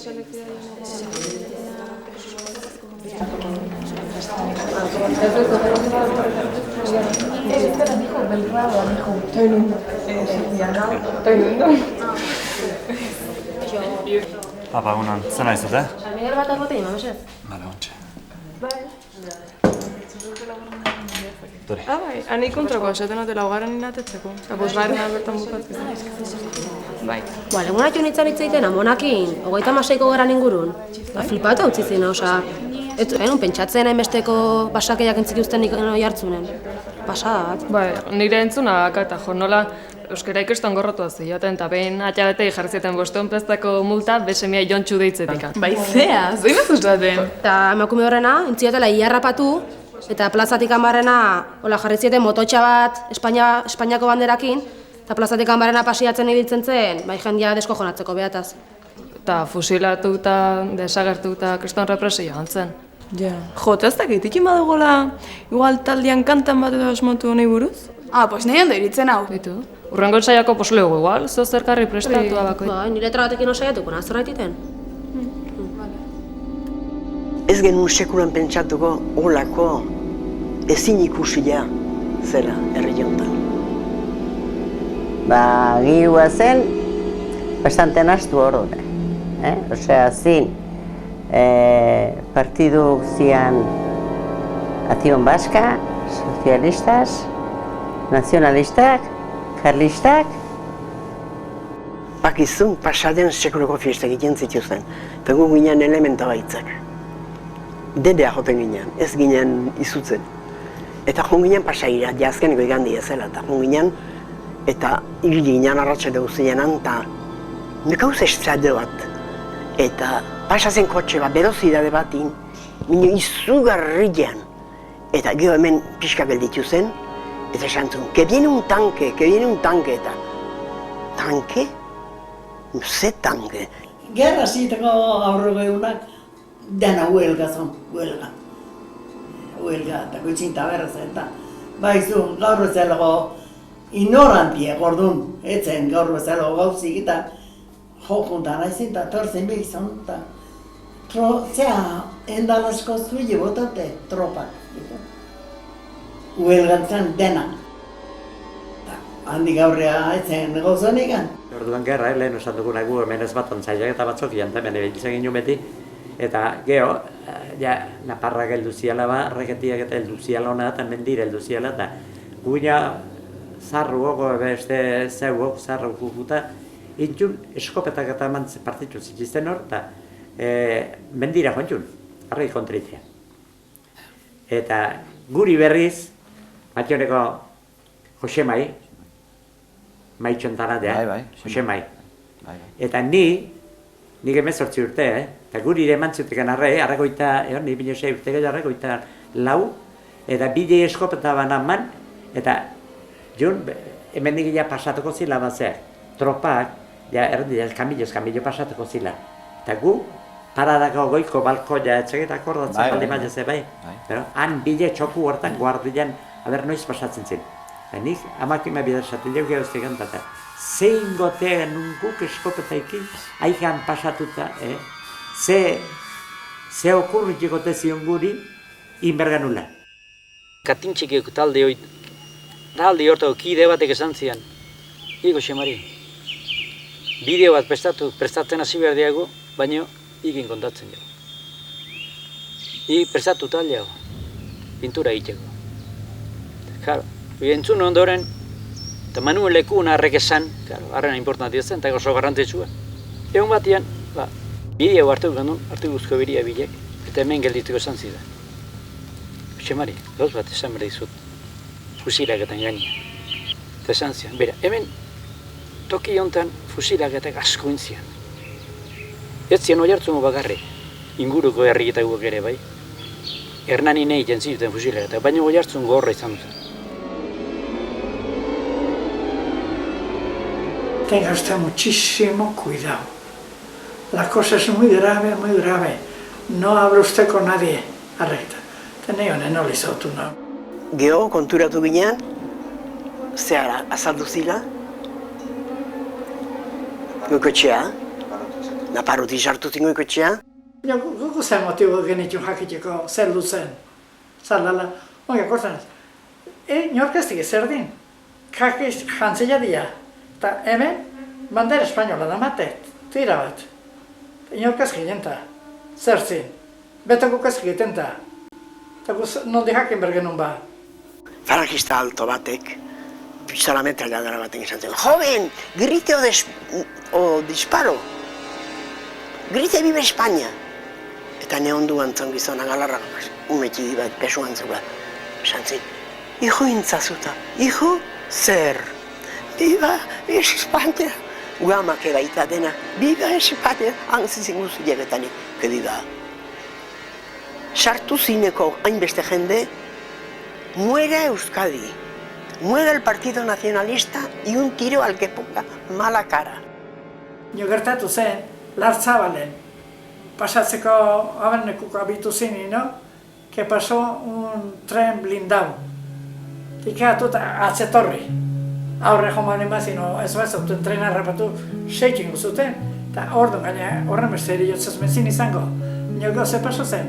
Apa, unan, zer nahi zute? Almeier bat albote ima, mesez? Bale, ontxe. Bai, ani kontrakoa, esaten note laugarren inatetzeko. Eta bosgarren albertan bukatzen. Bai. Egun atxo nintzen hitzeiten amonakin, 36ko geran ingurun. Flipatu hau zen, oza. Ez genuen pentsatzen hainbesteko basakeiak entzikuzten oi hartzunen. Pasada bat. Bai, nire entzuna akata, jo, nola euskara ikestan gorrotua ziaten, eta behin atxabetei jarri zieten 500 pestako multa, besemia jontxu deitzetik. Bai, zea, zein ez usaten? Eta emakume horrena, entziotela iarrapatu, eta plazatik hanbarrena, jarri zieten mototxa bat Espainiako banderakin, eta plazatik hanbarrena pasiatzen ibiltzen zen, bai jendia deskojonatzeko behataz. Eta fusilatu eta desagertu eta kriston represioa antzen. Ja. Jo, ez dakit, ikin badugola, igual taldean kantan bat edo asmatu honei buruz? Pues nahi ondo iritzen hau. Baitu, urrengo ensaiako poslego igual, zo zerkarri prestatu abako. Bai, nire letra batekin osaiatuko, nazorra egiten. Ez genuen sekulan pentsatuko olako ezin ikusia zela herri jontan. Gihua zen, bastante nastu horre. Osea, zin, partidu zian Acción Vasca, Socialistas, Nazionalistak, Karlistak. Bakizun, pasaden sekuloko fiestak egiten zituzten. Tengo ginen elementa baitzak. Dedea joten ginen, ez ginen izutzen. Eta joan ginen pasaira, jazkeneko igandi ezela, eta joan ginen, eta hil ginen arratxe dugu zinenan, eta nekauz estrade bat. Eta pasazen kotxe bat, berozidade batin, minio izugarrian. Eta gero hemen pixka gelditu zen, eta esantzun, que viene un tanque, eta tanque? Ze tanque? Gerra ziteko aurrego egunak, dena huelga zon, huelga, eta gutxinta berrez eta baizu gaur bezalago ignorantia gordun, etzen gaur bezalago gauzik eta jokuntan haizin eta torzen behizan eta zea endalasko zuile botate tropak, huelgan zen dena. Handik aurrea etzen gauzonegan. Orduan gerra, lehen esan duguna gu hemen ez bat ontzaiak eta batzok jantan bene behitzen ginen beti. Eta geho, Naparra geldu ziala ba, Reketiak eta heldu ziala hona eta Mendira heldu ziala eta guina zarru gogo beste zeuok, zarru guguta intxun eskopetak eta mantze partitu zitizten hor eta Mendira jontxun, arrei kontritzea. Eta guri berriz, Mationeko Jose Mai, Maitxontana dea, Jose Mai. Eta nik 18 urte, eta guri ere mantzutekan arragoita, ni 16 urte gehiago arragoita lau, eta bide eskopeta banaman, eta jun, hemen digila pasatuko zila batzea. Tropak, kamillo pasatuko zila. Eta gu, paradako goiko balkoia etxegeta akordatzen bali maia ze bai. Han bide txoku hortan guardian, aber noiz pasatzen zin. Nik amakima bidazatik dugu gauztegan eta zein gotean guk eskopetaikin aikan pasatuta, ze okurrik egote zion guri inberganula. Katintxikeko talde hortako kide batek esan zian, Igo Xemari, bideo bat prestatzen hasi behar diago, baina ikin kontatzen dugu. Prestatu taldeago, pintura egiteko. Claro, entzun ondoren, eta Manuel Lekun harrek esan, harrena importantia zen, eta oso garrantzitsua. Egun batian, bideo hartu guzko biria bilek, eta hemen geldituko esan zidan. Xemari, gauz bat esan behar dizut, fusilaketan gainean. Eta esan zian, bera, hemen toki hontan fusilaketak asko intzian. Ez zian oi hartzungo bakarrik, inguruko herriketagoak ere bai. Hernani nahi jentzituten fusilaketak, baina oi hartzungo horra izan zen. Tenga usted muchísimo cuidado. La cosa es muy grave, muy grave. No hable usted con nadie. Arrekta. Tenei honen hori zautu nahi. Geho, konturatu ginean, zehara azaldu zila, gukotxea, Naparroti sartu zingo ikotxea. Gugu zen motibo genitu jakiteko zer duzen. Zalala, oia, kortan ez. Norkaztik zer din. Kakiz jantzila dira. Eta hemen, bandera espainola da mate, tira bat. Norkazki jenta, zer zin. Betako kazki jenta. Eta guz noldi jakin bergenun ba. Farakista alto batek, pistolameta gara baten izan zen. Joven, grite o disparo. Grite vive España. Eta nehonduan zon gizona galarra, umetxi bat pesuan zula. Esan zin, hijo intzazuta, hijo zer. Viva España. Guamak baita dena, viva España. Hantzizin guztiak eta nik, viva. Sartu zineko hainbeste jende, muera Euskadi, muera el Partido Nacionalista y un tiro al que ponga mala cara. Nio gertatu zen, Lartzabalen, pasatzeko abenekuko abitu zini, no? Que pasó un tren blindado. Tikatu eta atzetorri. Aurre joan emazin, ez bazauten trena harrapatu, seikin guztuten. Eta orduan gaina horren beste eriotzaz mezin izango. Nio gauze paso zen,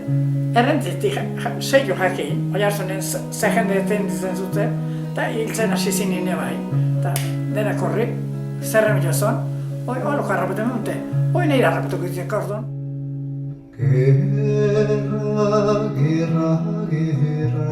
errentzitik seiku jakin, oi hartzunen ze jende eten dizen zuten, eta hiltzen hasi zinin bai. Eta dena korri, zerre milozon, olo harrapatu menute, nire harrapatuko izan orduan. Guerra, guerra, guerra.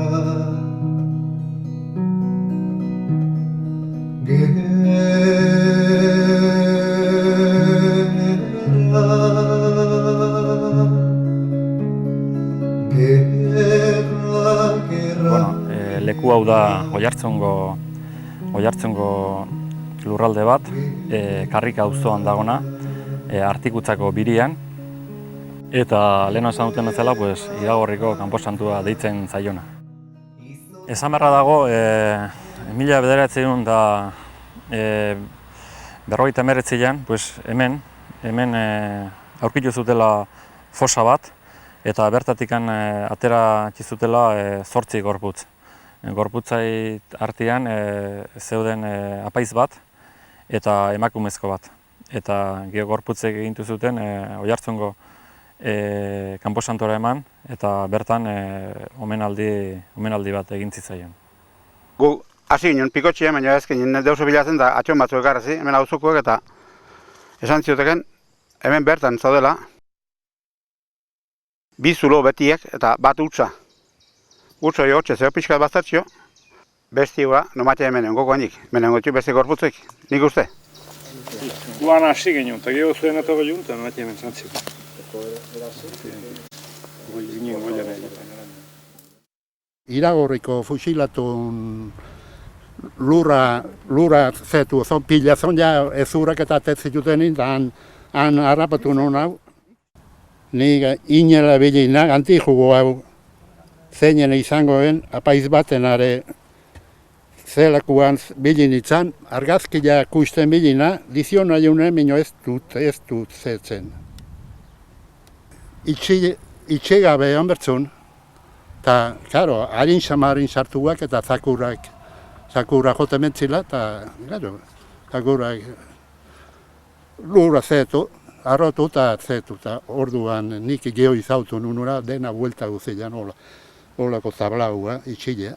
Leku hau da Oiartzungo lurralde bat, Karrika auzoan dagona, Artikutzako birian, eta lehen esan duten bezala, Iragorriko kanposantua deitzen zaiona. Esan beharra dago, 1959an, hemen aurkitu zutela fosa bat, eta bertatikan atera zutela 8 gorputz. Gorputzai artean zeuden apaiz bat eta emakumezko bat. Eta gorputzek egintu zuten Oiartzungo kanposantora eman, eta bertan omenaldi bat egin zitzaien. Gu hasi ginen pikotxia, baina ezken deuso bilatzen da atxon batzuk ekarrazi, hemen auzokoak eta esan zioteken hemen bertan zaudela 2 zulo betiek eta bat utza. Utza jo, txezeo pixkat baztatxio, besti gura, nomatea hemen gokoanik, hemen gotxu beste gorputzuek, nik uste. Guan hasi ginen, eta geho zuen eta goliun, eta nomatea hemen zantziko. Iragorriko fusilatun lurra zetu, pila zonja ezurak eta tetzituten eta han harrapatu non hau. Nik inela bilinak antijugo hau zeinen izangoen apaiz batenare zelakuan bilin itzan, argazkila kusten bilina, dizion aiunen minio ez dut zetzen. Itxegabe honbertzun, eta, karo, harin samarin sartuak eta zakura jote mentzila, eta, karo, zakurak lurra zetu, arrotu eta zetu, eta orduan nik geho izautu nunura dena buelta guzilean, holako zablaua, itxilea.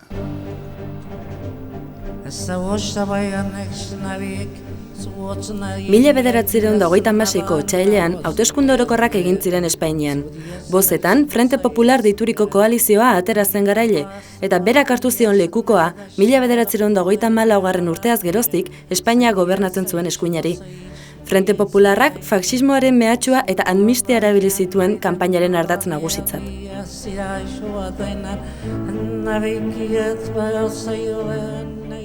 Mila 1936ko otsailean hauteskunde orokorrak egin ziren Espainian. Bozetan, Frente Popular deituriko koalizioa atera zen garaile, eta berak hartu zion lekukoa 1934 urteaz geroztik Espainia gobernatzen zuen eskuinari. Frente Popularrak faxismoaren mehatxua eta amnistia erabili zituen kanpainaren ardatz nagusitzat.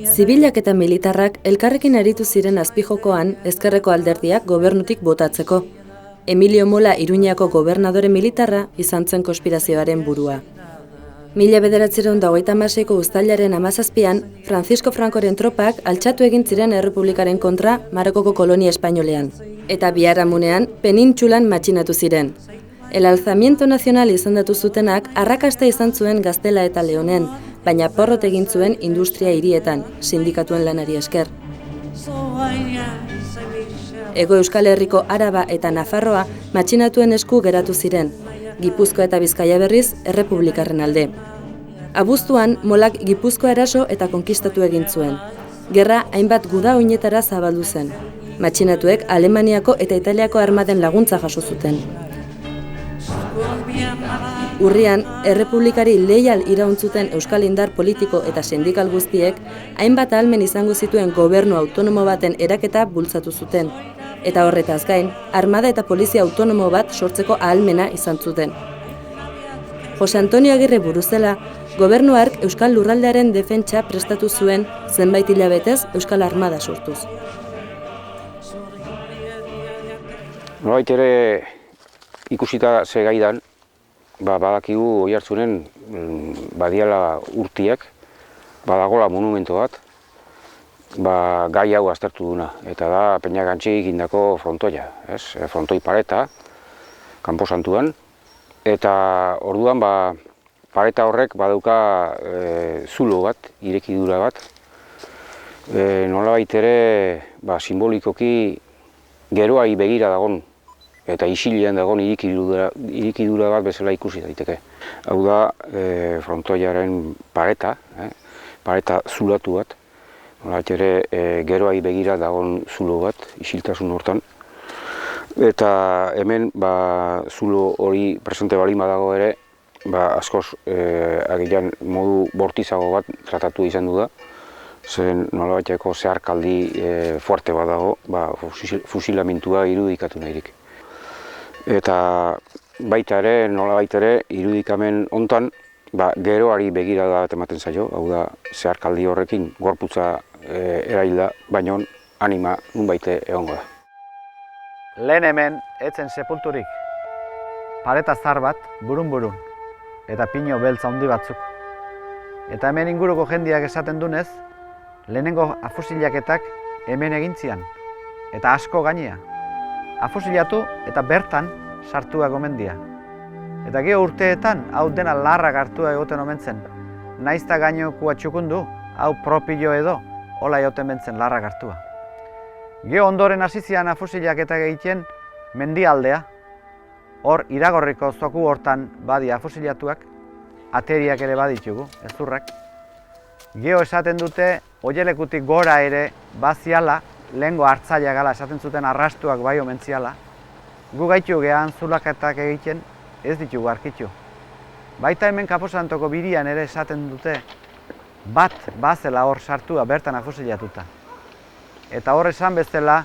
Zibilak eta militarrak elkarrekin aritu ziren azpijokoan ezkerreko alderdiak gobernutik botatzeko. Emilio Mola Iruñako gobernadore militarra izan zen konspirazioaren burua. 1936ko uztailaren 17an, Francisco Francoren tropak altxatu egin ziren Errepublikaren kontra Marokoko kolonia espainolean. Eta biharamunean, penintxulan matxinatu ziren. El Alzamiento Nacional izendatu zutenak arrakasta izan zuen Gaztela eta Leonen, baina porrot egin zuen industria hirietan, sindikatuen lanari esker. Hego Euskal Herriko Araba eta Nafarroa matxinatuen esku geratu ziren, Gipuzkoa eta Bizkaia berriz errepublikarren alde. Abuztuan, Molak Gipuzkoa eraso eta konkistatu egin zuen. Gerra hainbat guda oinetara zabaldu zen. Matxinatuek Alemaniako eta Italiako armaden laguntza jaso zuten. Urrian, errepublikari leial irauntzuten euskal indar politiko eta sindikal guztiek hainbat ahalmen izango zituen gobernu autonomo baten eraketa bultzatu zuten, eta horretaz gain, armada eta polizia autonomo bat sortzeko ahalmena izan zuten. Jose Antonio Agirre buruzela, gobernu hark euskal lurraldearen defentsa prestatu zuen zenbait hilabetez euskal armada sortuz. Nolabait ere ikusita ze gaidan, badakigu Oiartzunen badiala urtiak, badagola monumentu bat, gai hau aztertu duna, eta da Peñagantzi egindako frontoia, frontoi pareta, kanposantuan, eta orduan pareta horrek badauka zulo bat, irekidura bat, nolabait ere simbolikoki geroai begira dagon, eta isilean dagoen irikidura bat bezala ikusi daiteke. Hau da, frontoiaren pareta zulatu bat, nolabait ere geroai begira dagoen zulo bat, isiltasun hortan. Eta hemen zulo hori presente balin badago ere, askoz agian modu bortizago bat tratatu izan du da, zen nolabaiteko zeharkaldi fuerte bat dago, fusilamentua irudikatu nahirik. Eta baita ere, nolabait ere, irudikamen hontan, geroari begirada bat ematen zaio, hau da, zeharkaldi horrekin gorputza erailda, baina anima nunbaite egongo da. Lehen hemen, etzen sepulturik, pareta zar bat, burun-burun, eta pino beltza handi batzuk. Eta hemen inguruko jendiak esaten dunez, lehenengo afusilaketak hemen egintzian, eta asko gainea. Afusilatu eta bertan sartua gomendia. Eta gero urteetan, hau dena larrak hartua egoten omen zen. Naizta gainokua txukundu, hau propio edo, hola egoten bentzen larrak hartua. Gero ondoren hasizian afusilaketak egiten mendialdea. Hor, iragorriko zoku hortan badi afusilatuak, ateriak ere baditugu, ezurrak. Gero esaten dute, oielekutik gora ere baziala, lehengo hartzaila gala esaten zuten arrastuak bai omentziala. Gu gaitu gehan zulaketak egiten ez ditugu arkitu. Baita hemen Kaposantoko birian ere esaten dute bat bazela hor sartua bertan afusilatuta. Eta hor esan bezala,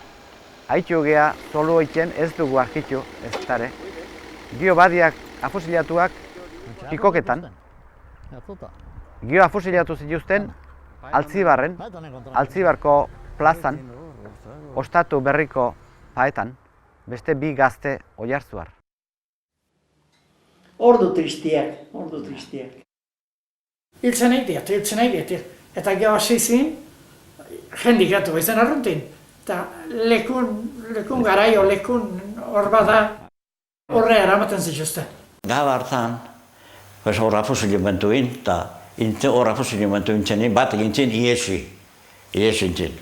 haitu geha zolu egiten ez dugu arkitu ez tare. Gio badiak afusilatuak pikoketan. Gio afusilatu zituzten Altzibarren, Altzibarko plazan, ostatu berriko paetan, beste bi gazte Oiartzuar. Ordu tristiak. Hiltzen nahi diat. Eta gero hasi zin, jendik gatu izan arruntin. Eta lekun garaio, lekun hor bada, horre eramaten zituzten. Gaba hartan, horra fusilementu eta horra fusilementu intzenin, bat egintzen iesintzen.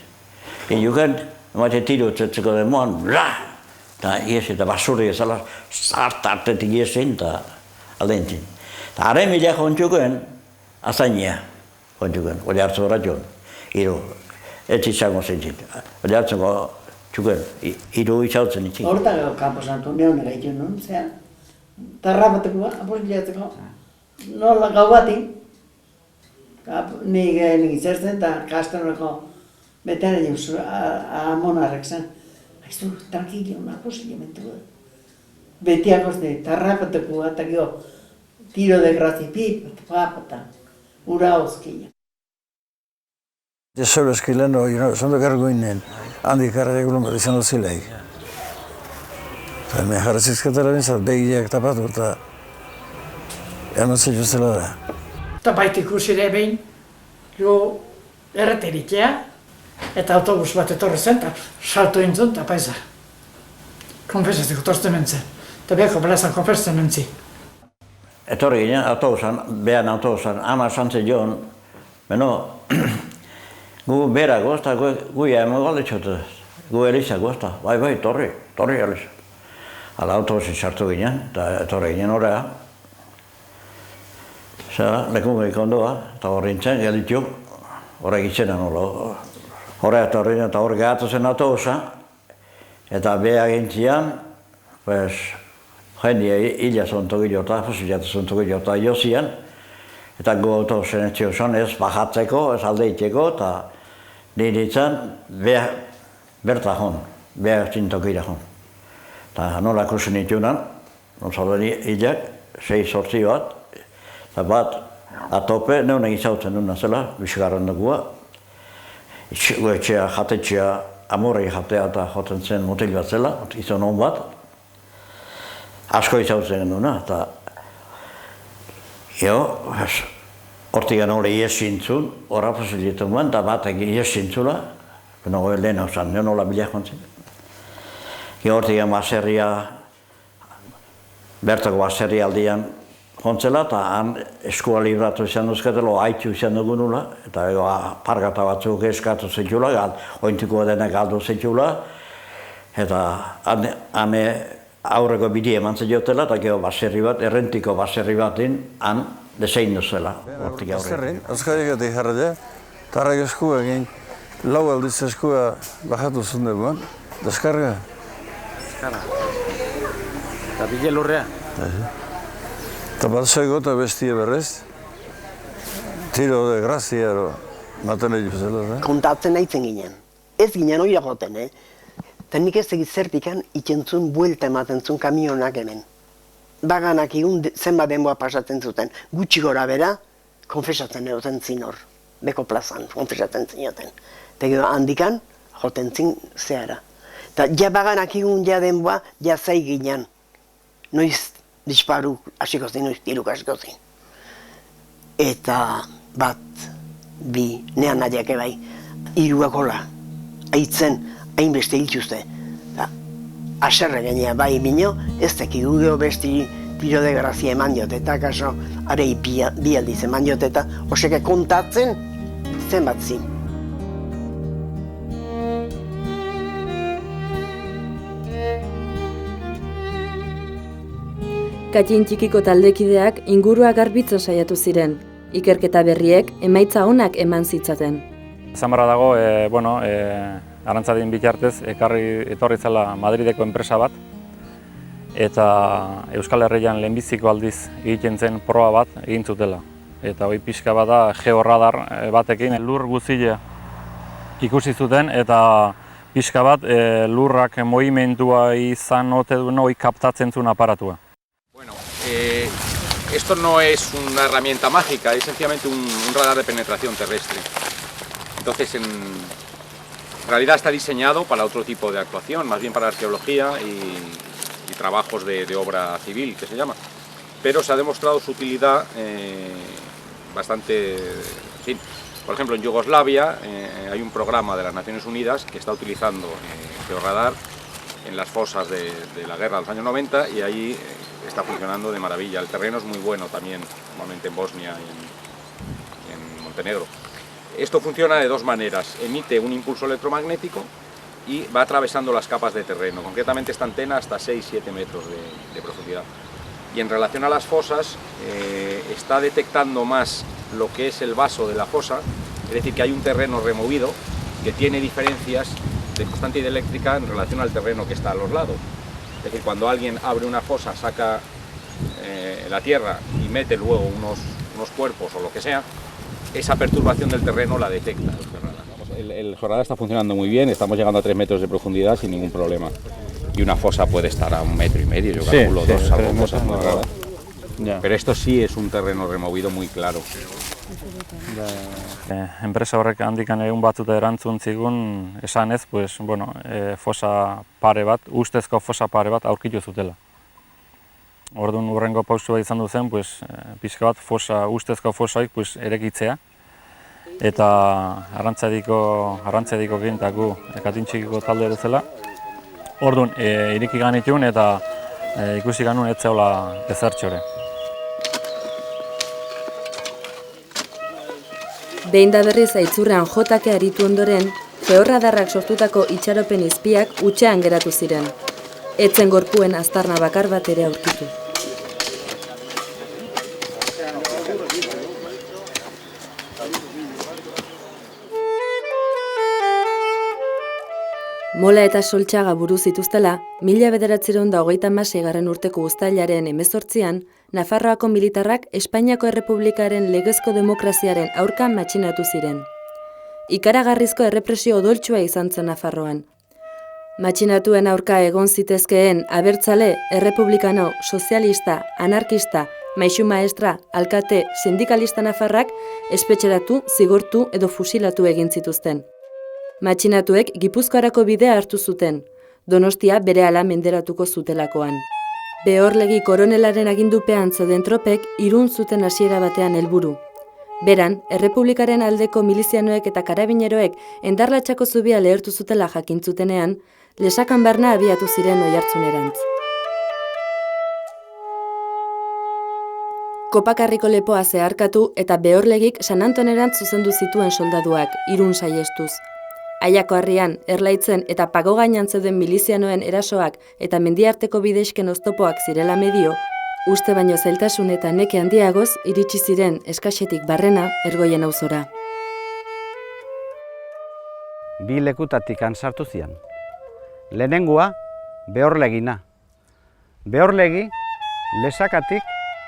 Juken, ematen tiro txetzeko demoan, eta iesi eta basuri ezala zartartetik iesin eta aldentzen. Eta haren milak hontxuken, azainia hontxuken, Oiartzu horretxon, hiru, ez izango zentzin. Oiartzuko txuken, hiru izautzen itxin. Horta gau Kaposantu neon egiten nun, zean. Tarrapatekoa, aposilatzeko, nola gau bati. Nik izertzen eta kastanoko betean egin amonarrek zen. Aizu, tranquilo, aposilementu da. Betiak ozne, tarrapatekoa eta gio tiro de grazipip, papata, ura hozkia. Solo esquileno, sono garguinen, handik arregulun bat izan duzileik. Me jarratzizketara bintzat begiak tapatu eta ematzen zela da. Eta baita ikusi ere behin, erreteritea, eta autobus bat etorri zen, eta salto intzun, eta paisa. Konfesatzeko tortzen mentzen, eta behako plazan konfertzen mentzi. Etorri ginen, autobusan, behan autobusan, ama santzen joan, beno, gu berago, eta guia emo galdetxotu. gu Eliza guazta, bai, torri Eliza. Ala autobusin sartu ginen, eta etorri ginen horrea. Zara, lekungeik ondoa, eta horri nintzen, gelditu, horrek itzena nola. Horrea etorri ginen, eta horrek gehatu zen autobusa, eta beha gintzian, pues, jendia hila zontogilota, fusilatu zontogilota jozian, eta gu autobusen etxio zon, ez bajatzeko, ez aldeiteko, eta nintzen, berta hon, beha zintokira hon. Eta nola kusen nitunan, nontzalden hilak, 6-8 bat, eta bat atope, neun egin zautzen duna zela, bizgarren dugua. Etxea, jatetxea, amorei jatea eta joten zen mutil bat zela, izan hon bat. Asko izautzen duna, eta hortik hori iesintzun, horra posibilitu nuen, eta batek iesintzula, lehen hau zan, nola bilak jontzen. Hortik baserria, bertako baserria aldian jontzela, eta han eskua libratu izan duzketelo, haitu izan dugunula, eta pargata batzuk eskatu zitula, ointuko denek galdu zitula, eta han aurreko bidi eman zitotela, eta gero baserri bat, errentiko baserri batin, han desein duzela. Azkarikatik jarraia, tarrak eskua egin, lau aldiz eskua bajatu zundeguan, deskarga. Eta bile lurrea? Eta bat zego eta bestia berrez, tiro de grazia ero maten egin zela. Kontatzen nahitzen ginen. Ez ginen hori agoten, Eta nik ez egit zertikan ikentzun buelta ematen zuen kamionak hemen. Baganak egun zenbat denboa pasatzen zuten. Gutxi gora bera, konfesatzen eroten zinor. Beko plazan, konfesatzen zinoten. Eta gero handikan, joten zin zehara. Eta ja baganak egun ja denboa, ja zai ginen. Noiz disparu hasiko zin, noiz tiruk hasiko zin. Eta bat, bi, nean nahiak ebai, iruakola, aitzen, hainbeste hiltuzte. Aserre gainea bai minio, ez tekigu geho besti tiro de grazia eman diote, eta kaso arei bi aldiz eman diote, eta oseke kontatzen zenbat zin. Katin txikiko taldekideak ingurua garbitzen saiatu ziren. Ikerketa berriek emaitza onak eman zitzaten. Zamarra dago, Arantzadin bitartez, etorri zela Madrideko enpresa bat, eta Euskal Herrian lehenbiziko aldiz egiten zen proba bat egin zutela. Eta hori pixka bat da georadar batekin lur guzile ikusi zuten, eta pixka bat lurrak movimendua izan ote duen hori kaptatzen zuen aparatua. Esto no es una herramienta mágica, es sencillamente un radar de penetración terrestre. Entonces, en realidad está diseñado para otro tipo de actuación, más bien para arqueología y trabajos de obra civil, que se llama. Pero se ha demostrado su utilidad bastante... Sí. Por ejemplo, en Yugoslavia hay un programa de las Naciones Unidas que está utilizando georradar en las fosas de la guerra de los años 90 y ahí está funcionando de maravilla. El terreno es muy bueno también, normalmente en Bosnia y en Montenegro. Esto funciona de dos maneras, emite un impulso electromagnético y va atravesando las capas de terreno, concretamente esta antena hasta 6-7 metros de profundidad. Y en relación a las fosas, está detectando más lo que es el vaso de la fosa, es decir, que hay un terreno removido que tiene diferencias de constante y de eléctrica en relación al terreno que está a los lados. Es decir, cuando alguien abre una fosa, saca la tierra y mete luego unos cuerpos o lo que sea, esa perturbación del terreno la detecta el georradar está funcionando muy bien, estamos llegando a 3 metros de profundidad sin ningún problema. Y una fosa puede estar a 1,5 metros, yo calculo, 2, salvo cosas muy raras. Pero esto sí es un terreno removido muy claro. Enpresa horrek handikan egun batzuta erantzun zigun esanez, fosa pare bat, ustezko fosa pare bat aurkitu zutela. Orduan urrengo pausua izan duzen, pixka bat ustezko fosaik erekitzea. Eta arrantzadiko gintaku Katin txikiko talde bezala. Orduan iriki ganitun eta ikusi ganun ez zeola ezertxore. Behin da berriz aitzurrean jotake aritu ondoren, georradarrak sortutako itxaropen izpiak hutsean geratu ziren. Etzen gorpuen aztarna bakar bat ere aurkitu. Mola eta Soltxaga buru zituztela, 1936 urteko uztailaren 18an, Nafarroako militarrak Espainiako Errepublikaren legezko demokraziaren aurka matxinatu ziren. Ikaragarrizko errepresio odoltsua izan zen Nafarroan. Matxinatuen aurka egon zitezkeen abertzale, errepublikano, sozialista, anarkista, maixu maestra, alkate, sindikalista nafarrak espetxeratu, zigortu edo fusilatu egin zituzten. Matxinatuek Gipuzkoarako bidea hartu zuten, Donostia berehala menderatuko zutelakoan. Behorlegi koronelaren agindupean zeuden tropek irun zuten hasiera batean helburu. Beran, Errepublikaren aldeko milizianoek eta karabineroek Endarlatxako zubia lehertu zutela jakintzutenean, Lesakan barna abiatu ziren Oiartzunerantz. Kopakarriko lepoa zeharkatu eta Behorlegik San Antonerantz zuzendu zituen soldaduak, irun saiestuz. Aiako harrian, Erlaitzen eta Pagogainan zeuden milizianoen erasoak eta mendiarteko bideisken oztopoak zirela medio, uste baino zailtasun eta neke handiagoz iritsi ziren eskaxetik barrena Ergoien auzora. Bi lekutatik sartu zian. Lehenengoa, Behorlegina. Behorlegi, Lesakatik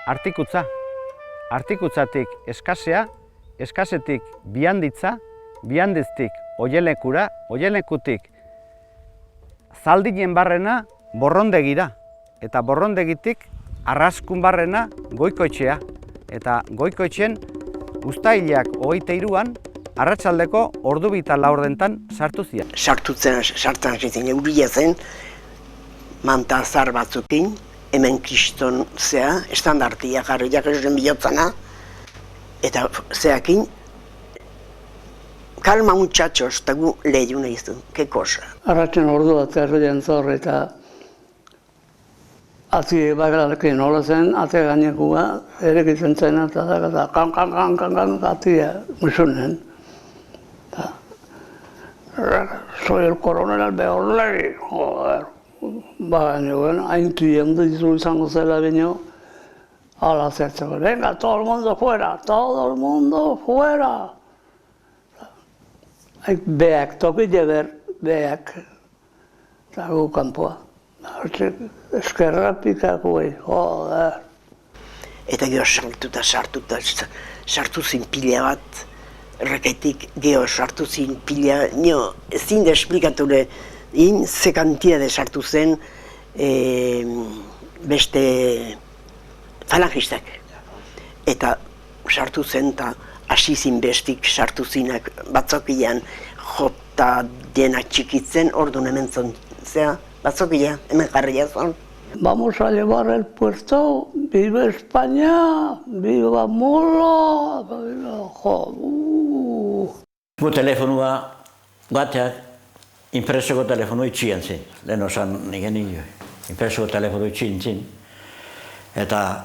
Artikutza. Artikutzatik Eskasea, Eskasetik Bianditza, Biandiztik Oielekura, Oielekutik Zaldinen barrena Borrondegira, eta Borrondegitik Arraskun barrena Goikoetxea, eta Goikoetxen uztailak 23an arratsaldeko ordu 4:00 sartu zian. Sartzen ziren euria zen, manta azar batzukin, hemen kriston zea, estandartia jarriak euren bihotzana, eta zeakin, kalma muchachos, eta gu lehiu nahi zu, ke cosa. Arratzen ordu bat errean zor eta atzi bagalarekin nola zen, ate gainekua, erekitzen zen eta kan, atia musunen. Soy el coronel Behorlegi, joder. Baina, haintu jendu izu izango zela baino, ala zertzeko, venga, todo el mundo fuera. Beak, toki jeber, beak, eta gu kanpoa. Eskerra pikakuei, joder. Eta gero sartu zin pila bat, erreketik gero sartu zin pila, ezin da esplikature, ze kantiade sartu zen beste falangistak. Eta sartu zen eta hasi zin bestik sartu zinak batzokian jota denak txikitzen, orduan hemen zea, batzokia, hemen jarria zon. Vamos a llevar el puerto, vive España, viva Mola, Gu telefonua bateak impresoko telefonu itxian zen, lehen osan nigen nio. Impresoko telefonu itxin zen. Eta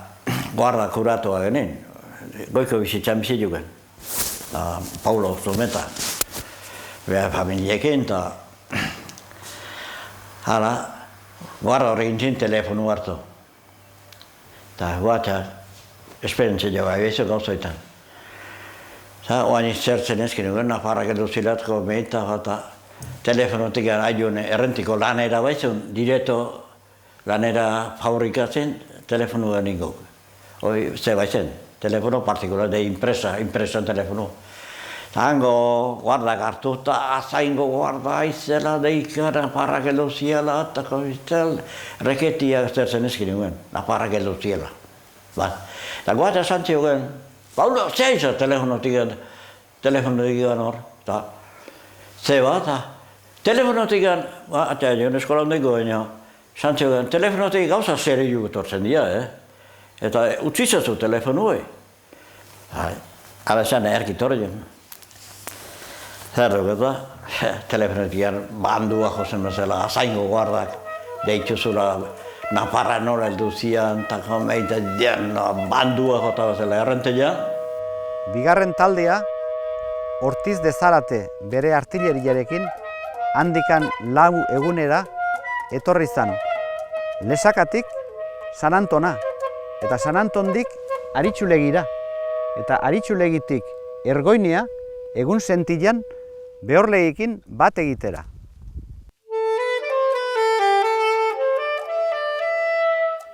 guarda kuratoa genen, goiko bizitzan bizituken. Paulo Zumeta, beha familiekin, eta hala, guarda horrekin zen telefonu hartu. Eta guateak, esperientzia joa ebezo gauzoetan. Oain zertzen ezkin egun, nafarrak edo zilatko mehita, eta telefonotik aion errentiko lanera baizun, direto lanera fabrikatzen, telefonua ningu. Hoi, ze baizen, telefono partikular, de impresan telefono. Hango guardak hartu, eta azaingo guarda aizela, deikara, nafarrak edo ziela, eta koiztel, reketiak zertzen ezkin egun, nafarrak edo ziela. Eta guatea zantzio gen, Paulo, zeiza telefonotik hor, eta zeba, eta telefonotik eta joan eskola ondeko baina, zantzio gen, telefonotik gauza zer etortzen dira, eta utzizazu telefonue. Hala zan erkitor joan. Zerrok eta, telefonotik bandua jozen bezala, azaingo guardak, deituzula, Nafarra nora heldu zian, eta meita bandua jota bezala errenteia. Bigarren taldea, Ortiz de Zarate bere artilleriarekin handikan 4 egunera etorri zan. Lesakatik San Antona eta San Antondik Aritxulegira eta Aritxulegitik Ergoinia egun sentilan Behorlegikin bat egitera.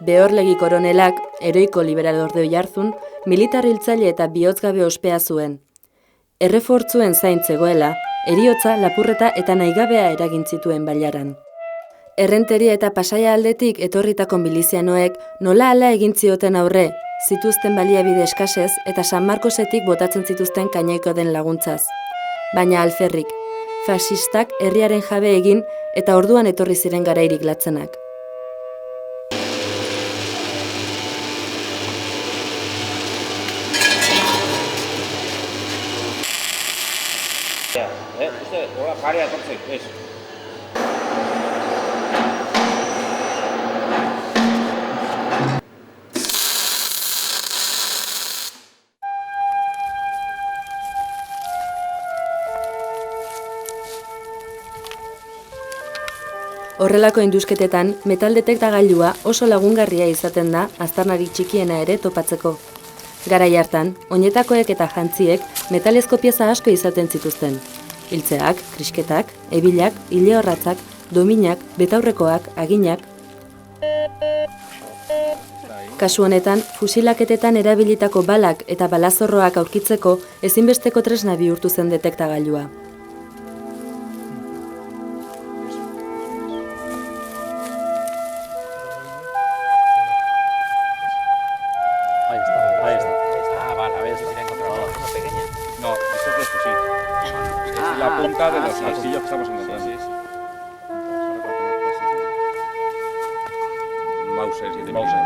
Behorlegi koronelak, heroiko liberador de Oiarzun, militar hiltzaile eta bihotzgabe ospea zuen. Errefortzuen zain zegoela, heriotza, lapurreta eta nahigabea eragin zituen Bailaran. Errenteria eta Pasaia aldetik etorritako milizianoek nola hala egin zioten aurre, zituzten baliabide eskasez eta San Markosetik botatzen zituzten kainaiko den laguntzaz. Baina alferrik, fasistak herriaren jabe egin eta orduan etorri ziren garairik latzenak. Uste, hola, parea etortzen, ez. Horrelako indusketetan, metal detektagailua oso lagungarria izaten da aztarnarik txikiena ere topatzeko. Garai hartan, oinetakoek eta jantziek metalezko pieza asko izaten zituzten. Hiltzeak, krisketak, ebilak, ilehorratzak, dominak, betaurrekoak, aginak. Kasu honetan, fusilaketetan erabilitako balak eta balazorroak aurkitzeko ezinbesteko tresna bihurtu zen detektagailua. De los martillos que estamos encontrando. Mauser, sí, de Mauser.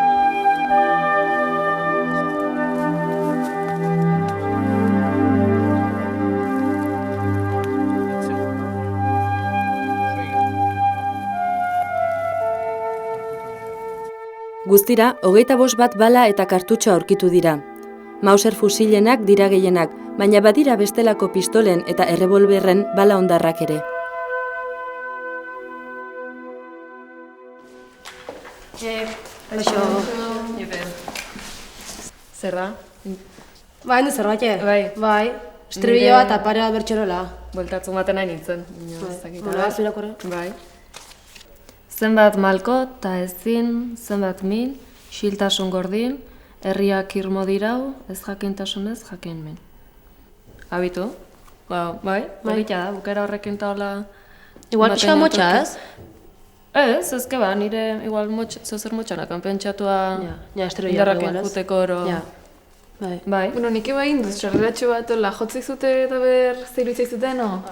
Guztira, 25 bat bala eta kartutxo aurkitu dira. Mauser fusilenak dira gehienak, baina badira bestelako pistolen eta errebolberren bala hondarrak ere. Zer da? Bai, hende zerbait, Bai. Estribilloa eta pare bat bertxerola. Bueltatzen baten nahi nintzen. Bai. Zenbat malko eta ezin, zenbat min, xiltasun gordin, herriak irmo dirau, ez jakintasunez jakin min. Habitu? Bai, egitea da, bukera horrekin eta hola... Igual pixka motxa, ez? Ez ba, nire igual zozer motxanakan pentsatua indarraken juteko oro... Bai. Bueno, nik eba induz, txarreratxo bat, hola, jotzik zute eta ber zeiru itzai zuten, no?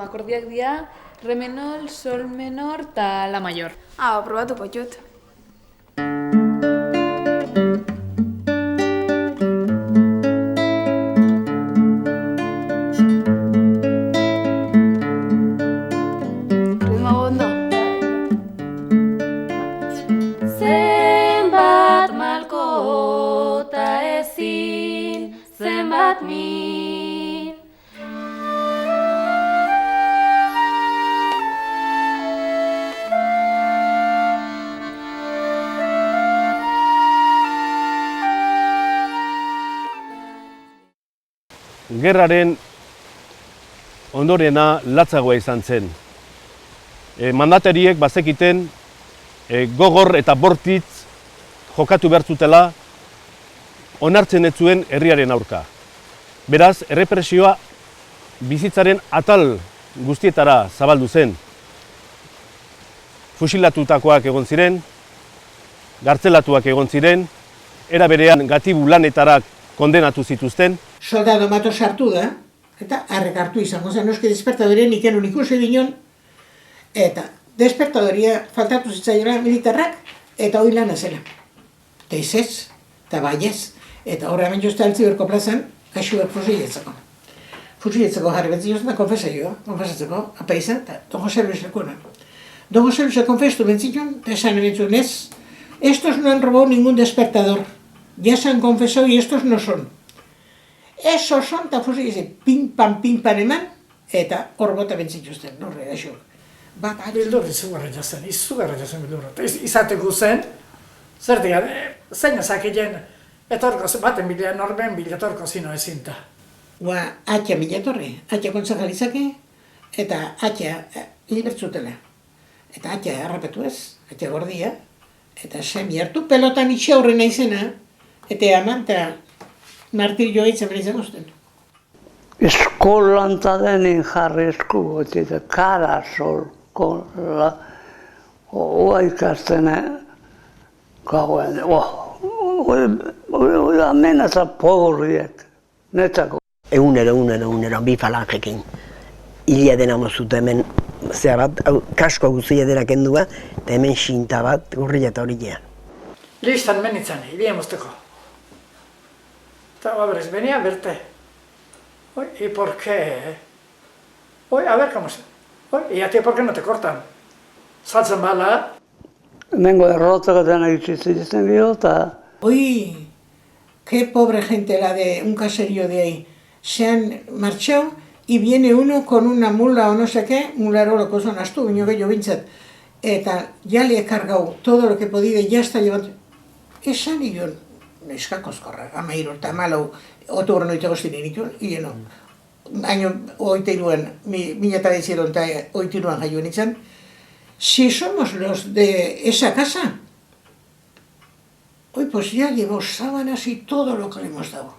Akordiak dira, re menor, sol menor eta la mayor. Probatuko jut. Ritmo ondo. Zenbat malko eta ezin, zenbat min. Gerraren ondorena latzagoa izan zen. Mandatariek bazekiten gogor eta bortitz jokatu behar zutela onartzen ez zuen herriaren aurka. Beraz, errepresioa bizitzaren atal guztietara zabaldu zen. Fusilatutakoak egon ziren, gartzelatuak egon ziren, era berean gatibu lanetarak kondenatu zituzten. Soldado mato sartu da, eta harrek hartu izango zen, noski despertadoren ikenun ikusi dinon, Eta despertadoria faltatu zitzaiola militarrak, eta hori lana zela. Eta izez, eta baiez. Eta horre hemen jozte Altziberko plazan, kaxuak fusiletzeko. Fusiletzeko jarri betzi jozten da konfesatzeko, apaizan, eta Don Jose Luis lekuna. Don Jose Luis konfestu bentzitun, eta esan ebentzun ez, estos no han robado ningún despertador. Ya se han confesado y estos no son. Esos son, eta fusiletzen, pin-pan eman, eta hor bota bentzituzten, horre, gaixo. Bildurri izugarra jazen bildurra. Izateko zen, zertik, zein ezakien, etorko baten bila norben bilatorko zino ezinta. Atia bilatorri, atia kontzejalizake, eta atia libertzutela. Eta atia harrapetu ez, atia gordia, eta semi hartu pelotan itxe horrena izena, eta eman, eta martirio eitzen bera izan usten. Eskolanta denin jarri esku, eta kara sol. Oa ikasten, gauen, oa amenaza pobriek, netzako. Egunero, bi falangekin. Ilia dena mozut hemen, zera bat, kasko guzia dela kendua, eta hemen xinta bat, gurri eta hori gean. Listan menitzan, ilia mozteko. Eta berez, venia verte. ¿Y por qué? A ver cómo se... ¿Y a ti por qué no te cortan? ¿Saltzen bala? Hemengo errotzako dena itxitzen gero, eta... Uy, qué pobre gente la de un caserío de ahí. Se han marchado y viene uno con una mula o no sé qué, mularo lo que son astu, biño que yo bintzat. Eta ya le he cargado todo lo que he podido y ya está llevando... Esan nion, neskakozkorra, amairu eta malau, otu horren oitego ziren ikon, hieno. Año oitiruan, mila eta bezieron eta oitiruan jaioen izan. Si somos los de esa casa, hoy pues ya llevo sábanas y todo lo que le hemos dado.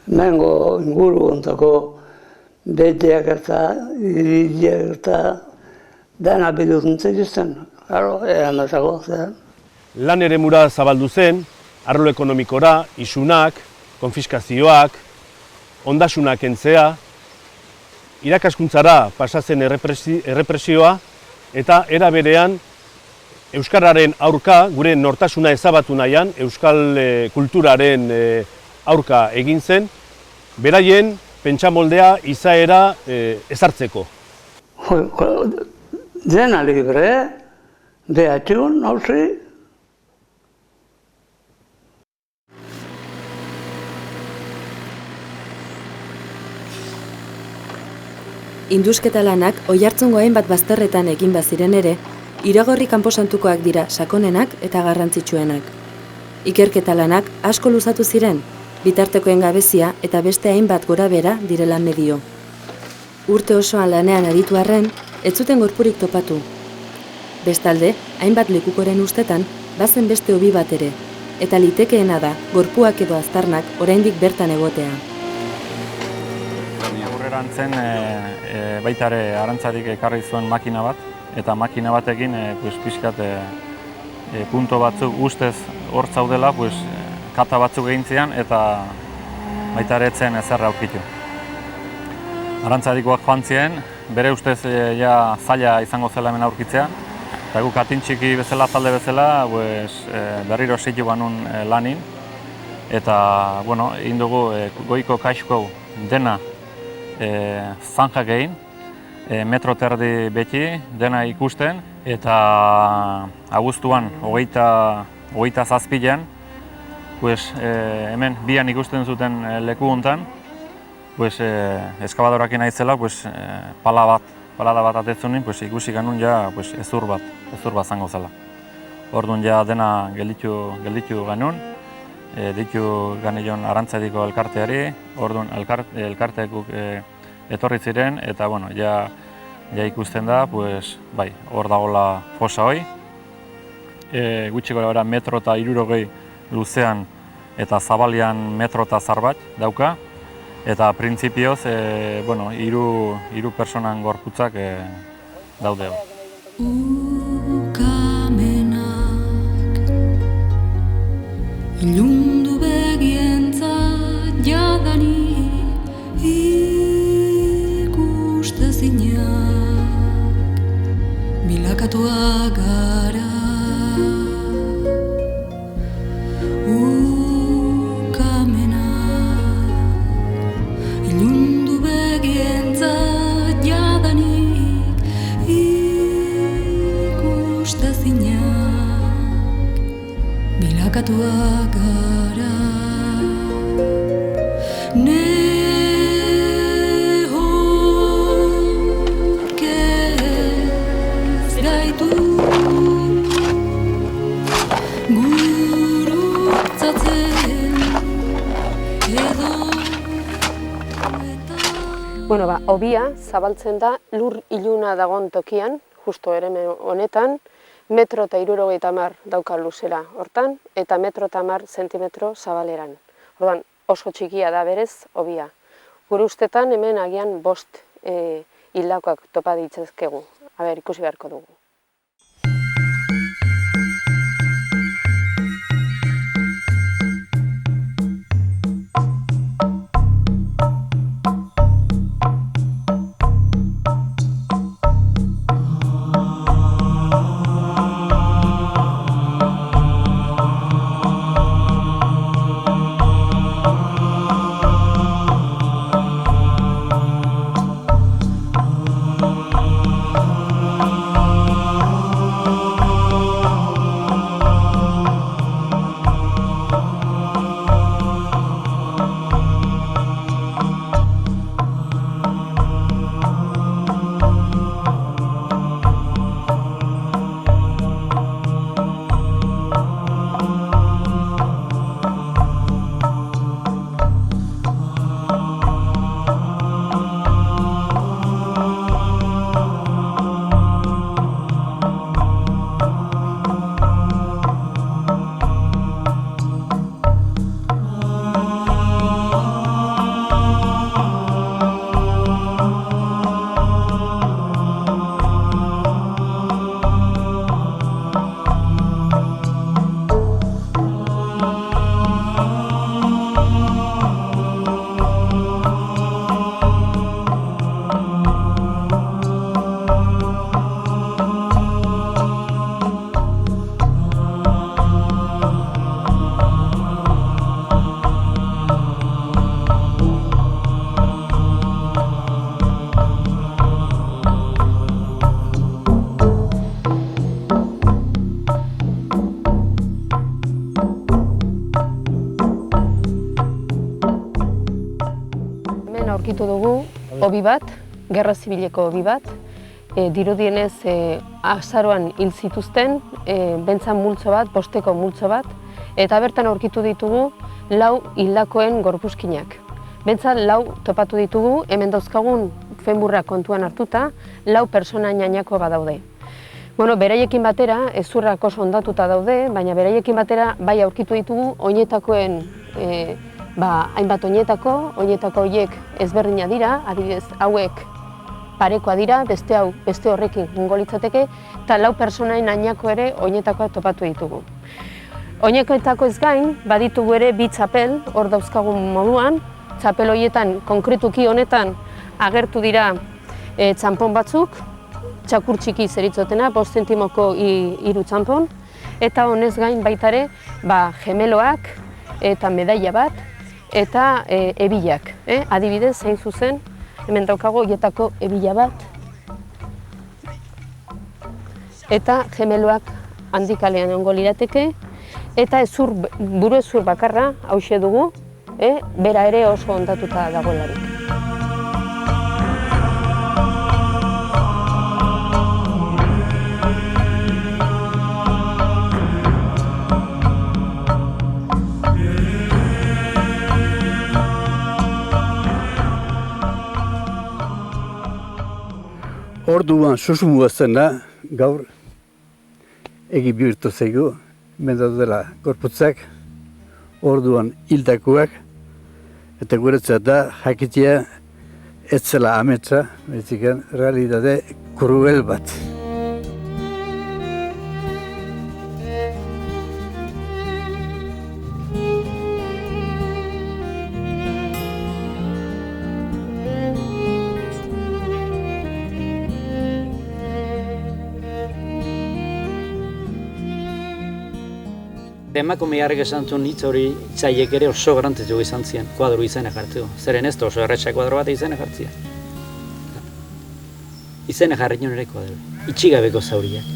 Hemengo inguru ontako beteak eta iriak eta dena bidutzen zituzten. Claro, amazako zen. Lan eremura zabaldu zen, arlo ekonomikora, isunak, konfiskazioak, ondasunak entzea, irakaskuntzara pasatzen errepresioa, eta era berean euskararen aurka, gure nortasuna ezabatu nahian, euskal kulturaren aurka egin zen, beraien pentsamoldea izaera ezartzeko. Dena libre, behatxun, hauzi. Indusketa lanak oihartzungo hainbat bazterretan egin baziren ere, Iragorri kanposantukoak dira sakonenak eta garrantzitsuenak. Ikerketa lanak asko luzatu ziren, bitartekoen gabezia eta beste hainbat gorabehera direla medio. Urte osoan lanean aritu arren, ez zuten gorpurik topatu. Bestalde, hainbat lekukoren ustetan, bazen beste hobi bat ere, eta litekeena da gorpuak edo aztarnak oraindik bertan egotea. Aurrerantzen baita ere arantzarik ekarri zuen makina bat, eta makina batekin pixkat punto batzuk ustez hor zaudela, kata batzuk egin zian eta baita ere etzen ezerra aurkitu. Arantzadikoak joan ziren, bere ustez zaila izango zela hemen aurkitzea, eta guk atintxiki bezala, talde bezala, berriro zitu banun lanin, eta egin dugu goiko kaixko dena zanjak egin, metro terdi beti dena ikusten, eta abuztuan, 27an, hemen bian ikusten zuten leku hontan, eskabadorakin aitzela, palada bat atetzunin, ikusi ganun ezur bat zango zela. Orduan dena gelditu ganun, ditu ganion Arantzadiko elkarteari, orduan elkarteekuk etorri ziren, eta ikusten da, hor dagoela fosa hoi. Gutxiko gara metro eta 60 luzean eta zabalian metro eta zar bat dauka, eta printzipioz, hiru personan gorputzak daude. Ilundu begientzat jadani ikustezinak bilakatua gara. Ukamena ilundu begientzat jadanik ikustezinak bilakatua gara. Bueno, hobia zabaltzen da lur iluna dagon tokian, justo ereme honetan, 1,60 m dauka luzera hortan, eta 1,10 zentimetro zabaleran. Orduan, oso txikia da berez hobia. Gure ustetan hemen agian 5 hildakoak topa ditzezkegu. Ikusi beharko dugu. Aurkitu dugu hobi bat, gerra zibileko hobi bat, dirudienez azaroan hil zituzten, bentzan multzo bat, bosteko multzo bat, eta bertan aurkitu ditugu 4 hildakoen gorpuzkinak. Bentzan 4 topatu ditugu, hemen dauzkagun fenburra kontuan hartuta, 4 persona ñañako badaude. Beraiekin batera, ezurrak oso ondatuta daude, baina beraiekin batera bai aurkitu ditugu oinetakoen hainbat oinetako horiek ezberdina dira, adibidez hauek parekoa dira, beste horrekin jungo litzateke, eta 4 personain ainako ere oinetakoa topatu ditugu. Oinekoetako ez gain, baditugu ere 2 txapel, hor dauzkagun moduan, txapel horietan konkretuki honetan agertu dira txanpon batzuk, txakur txiki zeritzotena, 5 zentimoko 3 txanpon, eta honez gain baitare gemeloak eta medaila bat, eta ebilak. Adibidez, zein zuzen, hemen daukago horietako ebila bat, eta gemeloak handikalean egongo lirateke, eta buru ezur bakarra hauxe dugu, bera ere oso ondatuta dagoelarik. Orduan susumua zena, gaur egi bihurtu zaigu, mendatu dela gorputzak, orduan hildakoak, eta guretzat da jakitea ez zela ametsa, beziken realitate kruel bat. Emakume jarrek esan zuen hitz hori itzaiek ere oso garrantzitsu izan ziren kuadro izena jartzeko. Zeren ez da oso erretxa kuadro bat izena jartzea. Izena jarri nion ere kuadro. Itxigabeko zauriak.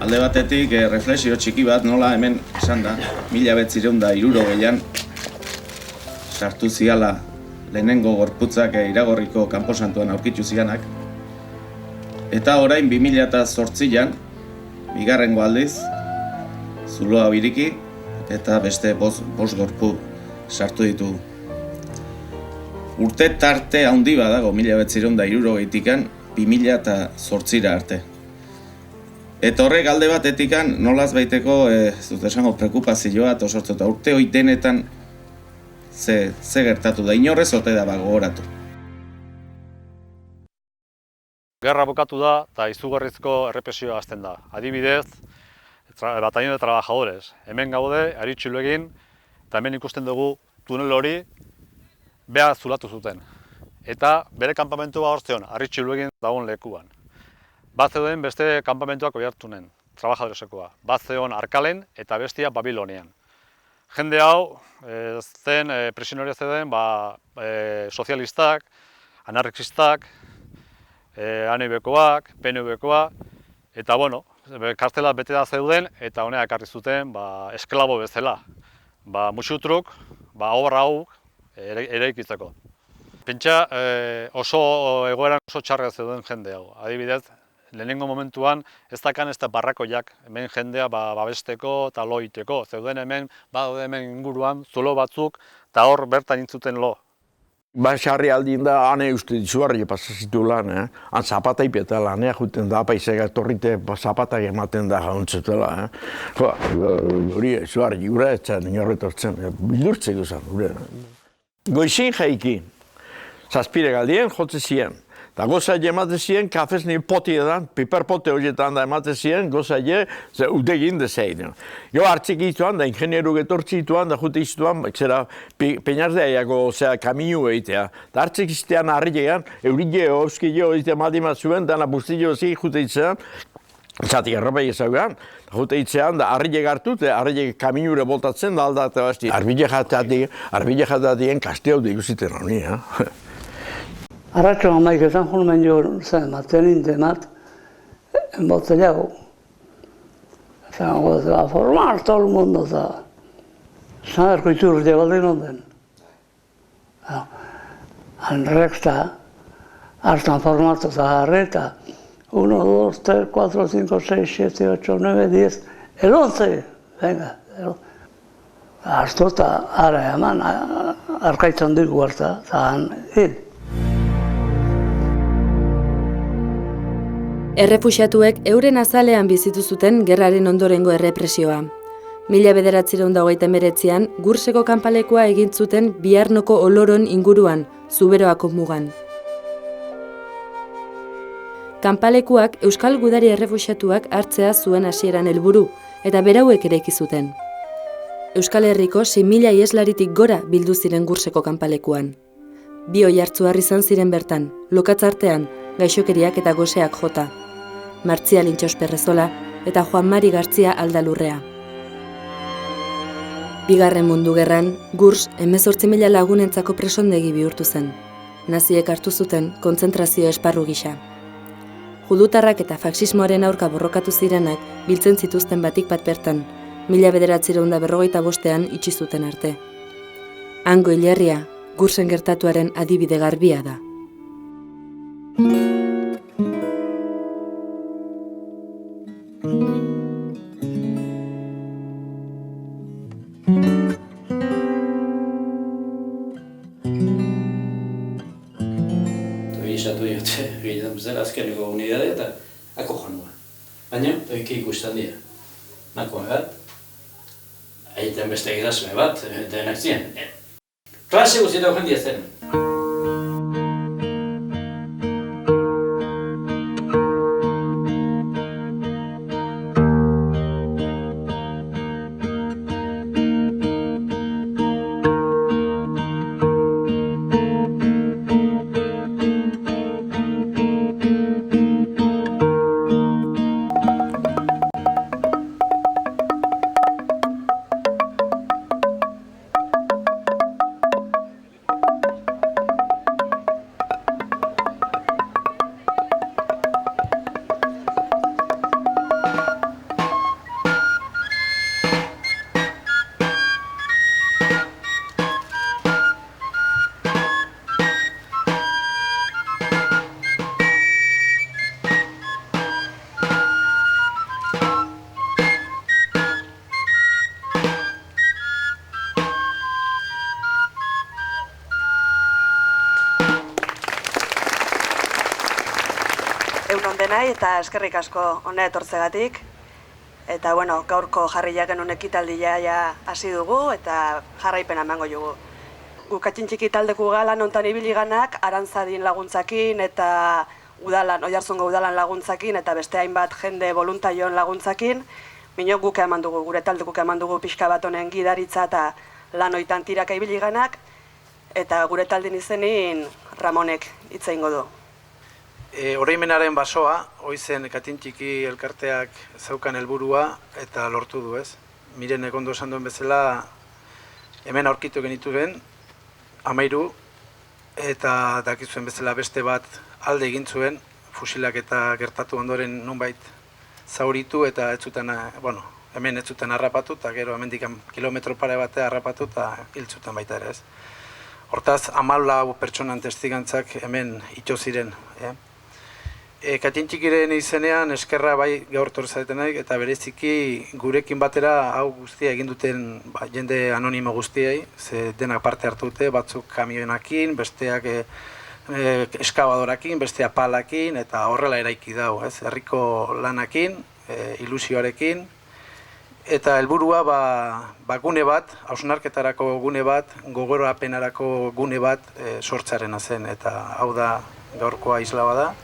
Alde batetik, reflexio txiki bat nola hemen esan da, 1960an sartu ziala lehenengo gorputzak Iragorriko kanposantuan aurkitu zianak. Eta orain 2008an, bigarrengo aldiz, zuloa biriki eta beste bost gorpu sartu ditugu. Urte tarte handi badago 1960an 2008 arte. Eta horrek alde batetikan nolaz baiteko, ez dut esango, preokupazioa eta osortzu eta urte hori denetan ze gertatu da, inorrez ote da gogoratu. Gerra bukatu da eta izugarrizko errepresioa hasten da. Adibidez, batallón de trabajadores. Hemen gaude, Aritxilu egin, eta hemen ikusten dugu tunel hori beha zulatu zuten. Eta bere kanpamentua hor zeon, Aritxilu egin dagoen lekuan. Bat zeuden beste kanpamentuak oihartunen, trabajadoresekoa. Bat zeon Arkalen eta bestia Babilonian. Jende hau zen prisioneria zeuden sozialistak, anarkistak, ANB-koak, PNV-koa, eta bueno, kartela bete da zeuden eta honea ekarri zuten esklabo bezala. Musutruk, obra hau eraikitzeko. Pentsa oso egoeran oso txarra zeuden jende hau. Adibidez, lehenengo momentuan ez dakan ez da barrakoiak, hemen jendea babesteko eta lo iteko. Zeuden hemen, badaude hemen inguruan, zulo batzuk, eta hor bertan intzuten lo. Sarri aldin da, ane uste dizuarri pasazitu lan, han zapata ipeta lanea juten da, paisega etorrite zapatak ematen da jauntzetela. Hori, zuarri, gura etzen, inorretortzen, bildurtzeko zen, gure. Goizin jaiki, zazpire galdien jotze ziren. Eta gozaile ematen ziren, kafez nire poti edan, piperpote horietan da ematen ziren, gozaile, udegin dezein. Jo hartzik ituan, da ingenieru getortzi ituan, da jute iztuan, zera, peñardeaiako, kaminu egitea. Da hartzik iztean harrilean, eurige, euskile, egitea madimat zuen, dana bustillo zi jute itzean, zatik erropei ezaguan, jute itzean, da harrile gartu, eta harrile kaminure boltatzen, da aldate basti. Arbile jatatien kasteo da ikusiten honi, Arratxo amaiketan joan jo zen, maten mat, enbotzen jago. Zango, a formar todo el mundo, eta zanarko iturri baldin onden. Anrekta, hartan formatu eta harreta, 1, 2, 3, 4, 5, 6, 7, 8, 9, 10, el 11, venga. Hartu eta ara eman, arkaitzan dugu harta, eta han hil. Errefuxiatuek euren azalean bizitu zuten gerraren ondorengo errepresioa. 1929an Gurseko kanpalekua egin zuten Biarnoko Oloron inguruan, Zuberoako mugan. Kanpalekuak Euskal Gudari errefuxiatuak hartzea zuen hasieran helburu, eta berauek eraiki zuten. Euskal Herriko 6.000 ieslaritik gora bildu ziren Gurseko kanpalekuan. 2 oihartzuar izan ziren bertan, lokatzartean, gaixokeriak eta goseak jota. Martzial Intxos Perrezola eta Juan Mari Gartzia Aldalurrea. Bigarren Mundu Gerran, Gurs 18.000 lagunentzako presondegi bihurtu zen. Naziek hartu zuten kontzentrazio esparru gisa. Judutarrak eta faxismoaren aurka borrokatu zirenak biltzen zituzten batik bat bertan, 1945an itxi zuten arte. Hango hilerria, Gursen gertatuaren adibide garbia da. Izatu diote, gehietan bezala azkeneko unidade eta ako joanua. Baina, toike ikusten dira. Nako bat, aiten beste idazme bat, denak ziren. Klase guztietan jendia zen. Denai eta eskerrik asko hona etortzegatik. Eta bueno, gaurko jarriak genuen ekitaldia hasi dugu eta jarraipena emango dugu. Gukatxintxiki taldeko galan ontan ibiliganak, Arantzadin laguntzakin eta Oiartzungo udalan laguntzakin eta beste hainbat jende voluntarion laguntzakin, minok guke eman dugu, gure taldekuke eman dugu pixka bat honen gidaritza eta lan oitan tiraka ibiliganak, eta gure taldin izenin Ramonek hitz egingo du. Oroimenaren basoa, oizen Katintxiki elkarteak zeukan helburua eta lortu du, ez? Mirenek ondo esan duen bezala, hemen aurkitu genituen 13 eta dakizuen bezala beste bat alde egin zuen, fusilak eta gertatu ondoren nunbait zauritu eta ez zuten, hemen ez zuten harrapatu eta gero hemendik kilometro pare batea harrapatu eta hil zuten baita ere, ez? Hortaz, 14 pertsonan testigantzak hemen itxo ziren. Katintxikiren izenean eskerra bai gaur torzaetenak eta bereziki gurekin batera hau guztia egin duten jende anonimo guztiei, ze denak parte hartu dute, batzuk kamionakin, besteak eskabadorakin, besteak palakin eta horrela eraiki dago, ez? Herriko lanakin, ilusioarekin, eta helburua gune bat, hausnarketarako gune bat, gogorapenarako gune bat sortzarena zen, eta hau da gaurkoa isla bada.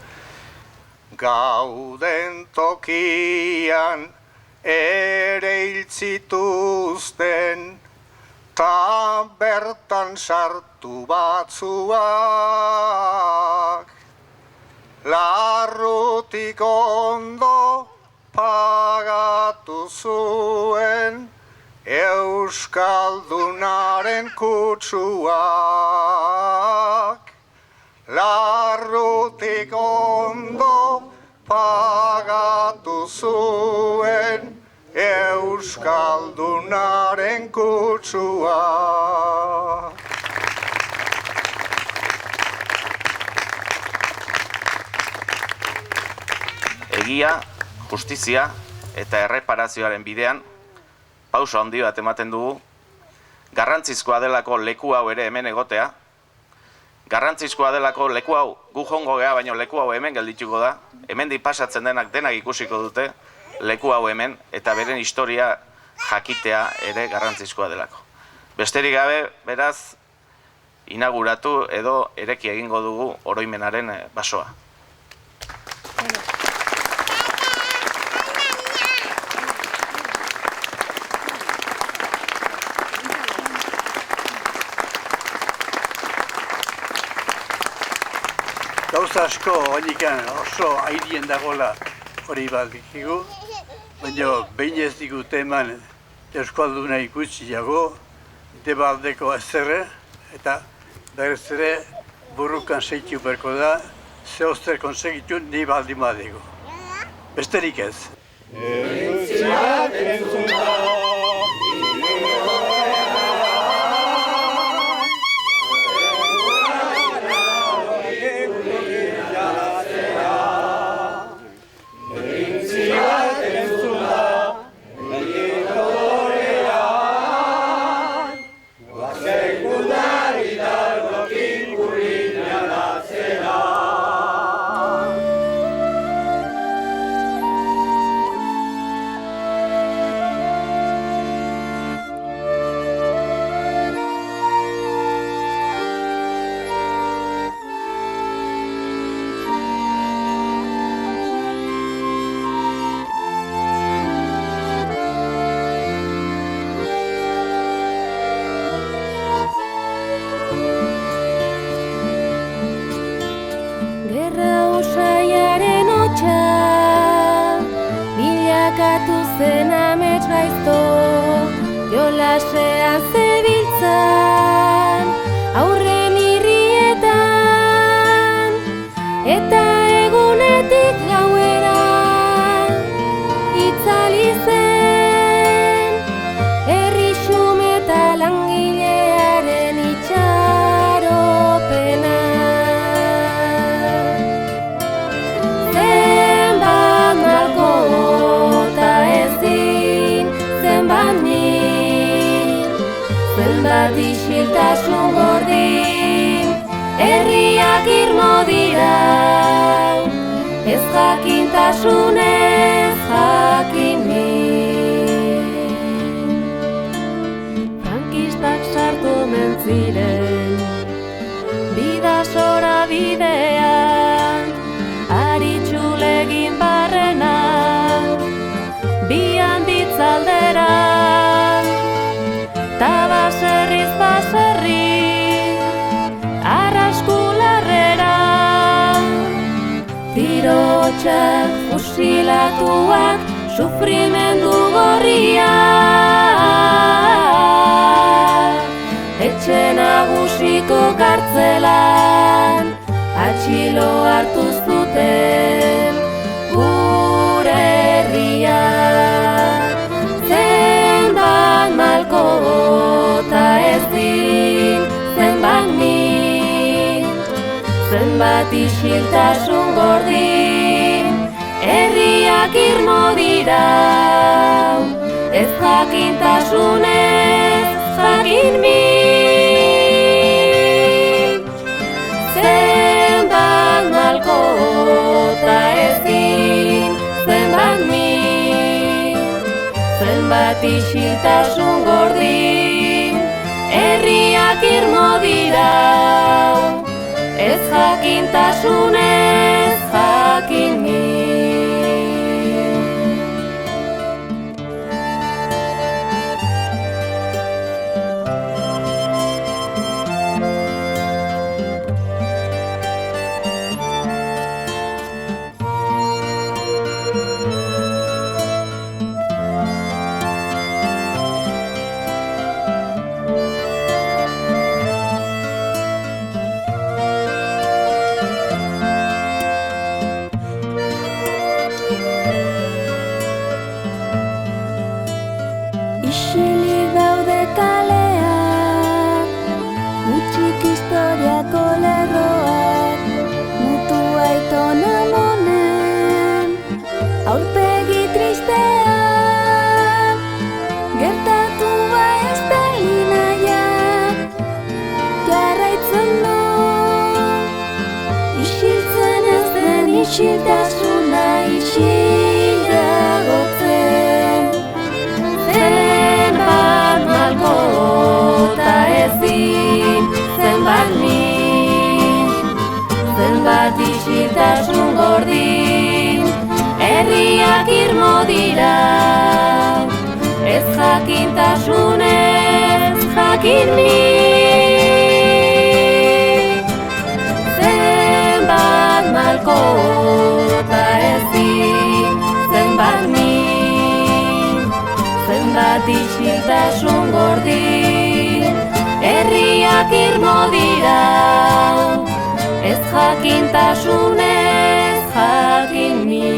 Gauden tokian ere hiltzituzten ta bertan sartu batzuak larrutik ondo pagatu zuen Euskaldunaren kutsuak larrutik ondo pagatu zuen Euskaldunaren kutsua. Egia, justizia eta erreparazioaren bidean pauso handi bat ematen dugu, garrantzizkoa delako leku hau ere hemen egotea, garrantzizkoa delako leku hau gu jongo gea, baina leku hau hemen geldituko da, hemendik pasatzen denak ikusiko dute leku hau hemen, eta beren historia jakitea ere garrantzizkoa delako. Besterik gabe, beraz, inauguratu edo ereki egingo dugu oroimenaren basoa. Gauza asko oinikan oso airien dagoela hori bat dikigu, baina behin ez digute eman euskalduna ikutsiago, debaldeko ezerre, eta berez ere burrukan zeitu berko da, zehozter konsegitu ni baldin badego. Besterik ez. zen amets gaizto, jolasean zebiltzan, aurren irrietan, eta egunetik gauera, itzali zen, herri xume eta langilearen itxaropena. Zenbat malko zenbat isiltasun gordin, herriak irmo dira, ez jakintasunez jakin min. Frankistak sartu omen ziren, bidasora bidean, aritxulegin barrena, bi handitzaldera, ta baserriz baserri, arraskularrera, tirotxak, fusilatuak, sufrimendu gorria. Etxe nagusiko kartzelan, atxilo hartu zuten gure herria. Malkota ez din, zenbat min, zenbat isiltasun gordin, herriak irmo dira, ez jakintasunez jakin min. Zenbat malkota ez din, zenbat min, zenbat isiltasun gordin, herriak irmo dira, ez jakintasunez jakin min. Isilik daude kaleak, utxik historiako lerroak, mutu aiton amonen, aurpegi tristeak, gertatu ba ez da linaiak, jarraitzen du, isiltzen ez den isiltasuna isildagotzen. isiltasun gordin, herriak irmo dira, ez jakintasunez jakin min.